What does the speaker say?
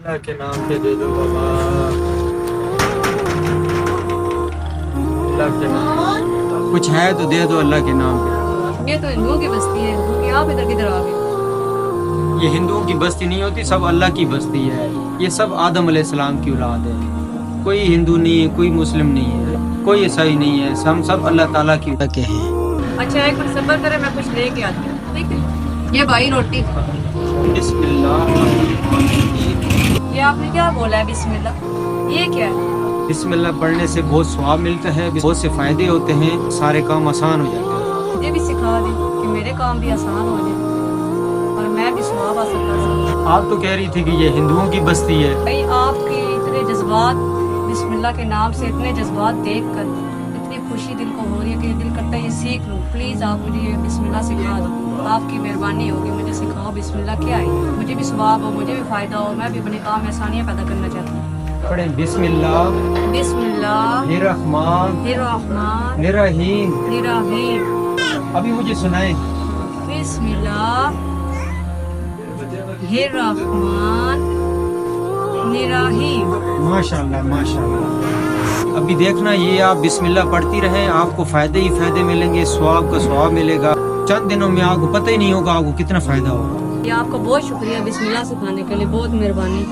اللہ کے نام پہ دے دو بابا، اللہ کے نام کچھ ہے تو دے دو اللہ کے نام پہ۔ یہ تو ہندوؤں کی بستی ہے، ہندو کی آپ ادھر کدھر آ گئے؟ یہ ہندوؤں کی بستی نہیں ہوتی، سب اللہ کی بستی ہے۔ یہ سب آدم علیہ السلام کی اولاد ہے، کوئی ہندو نہیں ہے، کوئی مسلم نہیں ہے، کوئی عیسائی نہیں ہے، ہم سب اللہ تعالیٰ کی کے ہیں۔ اچھا ایک منٹ صبر کرے، میں کچھ لے کے آتی ہوں، ٹھیک ہے؟ یہ بھائی روٹی، بسم اللہ، یہ آپ نے کیا بولا ہے بسم اللہ؟ یہ کیا ہے؟ بسم اللہ پڑھنے سے بہت ثواب ملتا ہے، بہت سے فائدے ہوتے ہیں، سارے کام آسان ہو جاتے ہیں۔ مجھے بھی سکھا دیں کہ میرے کام بھی آسان ہو جائے اور میں بھی ثواب حاصل کر سکوں۔ آپ تو کہہ رہی تھی کہ یہ ہندوؤں کی بستی ہے۔ بھائی آپ کے اتنے جذبات بسم اللہ کے نام سے، اتنے جذبات دیکھ کر اتنی خوشی دل کو ہو رہی ہے کہ دل کرتا ہے یہ سیکھ لوں۔ پلیز آپ مجھے یہ بسم اللہ سکھا دو، آپ کی مہربانی ہوگی، مجھے سکھاؤ بسم اللہ کیا ہے، مجھے بھی ثواب ہو، مجھے بھی فائدہ ہو، میں بھی اپنے کام میں آسانیاں پیدا کرنا چاہتی ہوں۔ پڑھیں بسم اللہ بسم اللہ الرحمن الرحمن الرحیم۔ الرحیم۔ ابھی مجھے سنائیں۔ بسم اللہ الرحمن الرحیم۔ ماشاء اللہ ماشاء اللہ۔ ابھی دیکھنا، یہ آپ بسم اللہ پڑھتی رہیں، آپ کو فائدے ہی فائدے ملیں گے، ثواب کا ثواب ملے گا۔ چند دنوں میں آپ کو پتہ ہی نہیں ہوگا آپ کو کتنا فائدہ ہوگا۔ یہ آپ کا بہت شکریہ بسم اللہ سکھانے کے لیے، بہت مہربانی۔